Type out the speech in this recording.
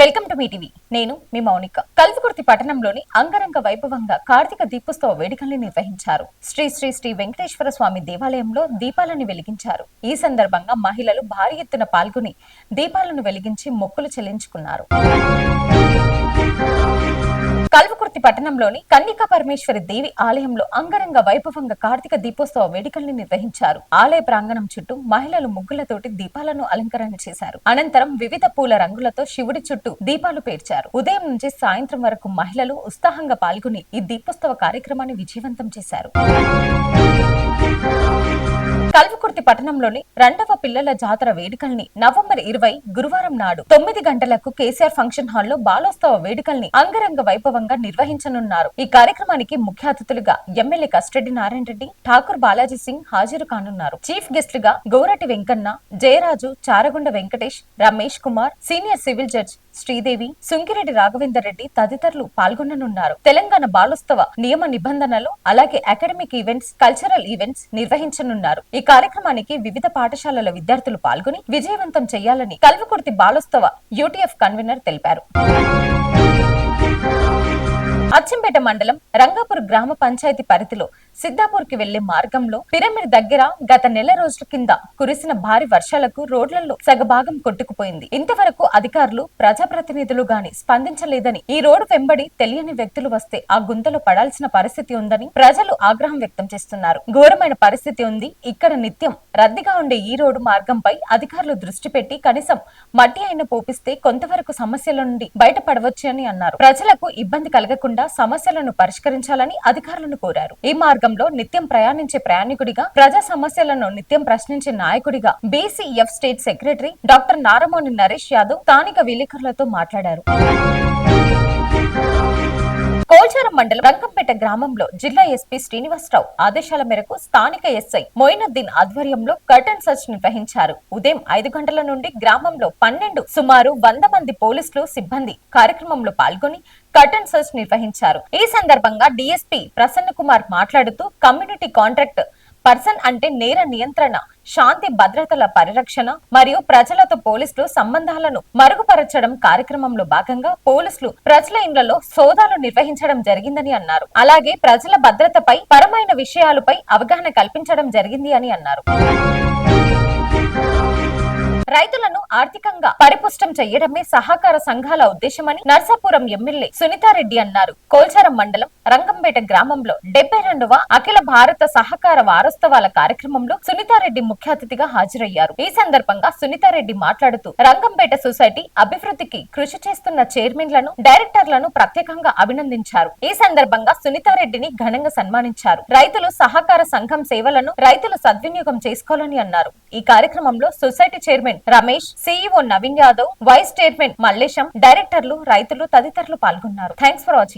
Welcome to me TV. నేను మీ మౌనిక. కల్వకుర్తి పట్టణంలోని అంగరంగ వైభవంగా కార్తీక దీపోత్సవ వేడుకల్ని నిర్వహించారు. శ్రీ శ్రీ శ్రీ వెంకటేశ్వర స్వామి దేవాలయంలో దీపాలను వెలిగించారు. ఈ సందర్భంగా మహిళలు భారీ ఎత్తున పాల్గొని దీపాలను వెలిగించి మొక్కులు చెల్లించుకున్నారు. కల్వకుర్తి పట్టణంలోని కన్నికా పరమేశ్వరి దేవి ఆలయంలో అంగరంగ వైభవంగా కార్తీక దీపోత్సవ వేడుకల్ని నిర్వహించారు. ఆలయ ప్రాంగణం చుట్టూ మహిళలు ముగ్గులతోటి దీపాలను అలంకరణ చేశారు. అనంతరం వివిధ పూల రంగులతో శివుడి చుట్టూ దీపాలు పేర్చారు. ఉదయం నుంచి సాయంత్రం వరకు మహిళలు ఉత్సాహంగా పాల్గొని ఈ దీపోత్సవ కార్యక్రమాన్ని విజయవంతం చేశారు. కల్వకుర్తి పట్టణంలోని రెండవ పిల్లల జాతర వేడుకల్ని నవంబర్ 20 గురువారం నాడు 9 గంటలకు కేసీఆర్ ఫంక్షన్ హాల్లో బాలోత్సవ వేడుకల్ని అంగరంగ వైభవంగా నిర్వహించనున్నారు. ఈ కార్యక్రమానికి ముఖ్య అతిథులుగా ఎమ్మెల్యే కస్టడి నారాయణ రెడ్డి, ఠాకూర్ బాలాజీ సింగ్ హాజరు కానున్నారు. చీఫ్ గెస్ట్లుగా Gourati Venkanna, Jayaraju, Charagonda Venkatesh, Ramesh Kumar, senior civil judge Sridevi, Sunkireddy Raghavender Reddy తదితరులు పాల్గొననున్నారు. తెలంగాణ బాలోత్సవ నియమ నిబంధనలు అలాగే అకాడమిక్ ఈవెంట్స్, కల్చరల్ ఈవెంట్స్ నిర్వహించనున్నారు. ఈ కార్యక్రమానికి వివిధ పాఠశాలల విద్యార్థులు పాల్గొని విజయవంతం చేయాలని కల్వకుర్తి బాలోత్సవ యూటీఎఫ్ కన్వీనర్ తెలిపారు. అచ్చంపేట మండలం రంగాపూర్ గ్రామ పంచాయతీ పరిధిలో సిద్దాపూర్ కి వెళ్లే మార్గంలో పిరమిడ్ దగ్గర గత నెల రోజుల కింద కురిసిన భారీ వర్షాలకు రోడ్లలో సగభాగం కొట్టుకుపోయింది. ఇంతవరకు అధికారులు, ప్రజాప్రతినిధులు గాని స్పందించలేదని, ఈ రోడ్డు వెంబడి తెలియని వ్యక్తులు వస్తే ఆ గుంతలో పడాల్సిన పరిస్థితి ఉందని ప్రజలు ఆగ్రహం వ్యక్తం చేస్తున్నారు. ఘోరమైన పరిస్థితి ఉంది. ఇక్కడ నిత్యం రద్దీగా ఉండే ఈ రోడ్డు మార్గంపై అధికారులు దృష్టి పెట్టి కనీసం మట్టి అయినా పోపిస్తే కొంతవరకు సమస్యల నుండి బయటపడవచ్చు అని అన్నారు. ప్రజలకు ఇబ్బంది కలగకుండా సమస్యలను పరిష్కరించాలని అధికారులను కోరారు. ఈ మార్గంలో నిత్యం ప్రయాణించే ప్రయాణికుడిగా, ప్రజా సమస్యలను నిత్యం ప్రశ్నించే నాయకుడిగా BCF state secretary doctor Naramoni Naresh Yadav స్థానిక విలేకరులతో మాట్లాడారు. కోల్చారం మండలం రంగంపేట గ్రామంలో జిల్లా ఎస్పీ శ్రీనివాసరావు ఆదేశాల మేరకు స్థానిక ఎస్ఐ మొయినుద్దీన్ ఆధ్వర్యంలో కర్టన్ సర్చ్ నిర్వహించారు. ఉదయం 5 గంటల నుండి గ్రామంలో సుమారు 100 మంది పోలీసులు సిబ్బంది కార్యక్రమంలో పాల్గొని కర్టన్ సర్చ్ నిర్వహించారు. ఈ సందర్భంగా డీఎస్పీ ప్రసన్న కుమార్ మాట్లాడుతూ కమ్యూనిటీ కాంట్రాక్ట్ పర్సన్ అంటే నేర నియంత్రణ, శాంతి భద్రతల పరిరక్షణ మరియు ప్రజలతో పోలీసులు సంబంధాలను మరుగుపరచడం కార్యక్రమంలో భాగంగా పోలీసులు ప్రజల ఇండ్లలో సోదాలు నిర్వహించడం జరిగిందని అన్నారు. అలాగే ప్రజల భద్రతపై పరమైన విషయాలపై అవగాహన కల్పించడం జరిగింది అని అన్నారు. రైతులను ఆర్థికంగా పరిపుష్టం చేయడమే సహకార సంఘాల ఉద్దేశమని నర్సాపురం ఎమ్మెల్యే సునీతారెడ్డి అన్నారు. కోల్చారం మండలం రంగంపేట గ్రామంలో 72వ అఖిల భారత సహకార వారోత్సవాల కార్యక్రమంలో సునీతారెడ్డి ముఖ్య అతిథిగా హాజరయ్యారు. ఈ సందర్భంగా సునీతారెడ్డి మాట్లాడుతూ రంగంపేట సొసైటీ అభివృద్ధికి కృషి చేస్తున్న చైర్మన్లను, డైరెక్టర్లను ప్రత్యేకంగా అభినందించారు. ఈ సందర్భంగా సునీతారెడ్డిని ఘనంగా సన్మానించారు. రైతులు సహకార సంఘం సేవలను రైతులు సద్వినియోగం చేసుకోవాలని అన్నారు. ఈ కార్యక్రమంలో society chairman Ramesh, CEO Naveen Yadav, vice chairman Mallesham, డైరెక్టర్లు, రైతులు తదితరులు పాల్గొన్నారు. Thanks for watching.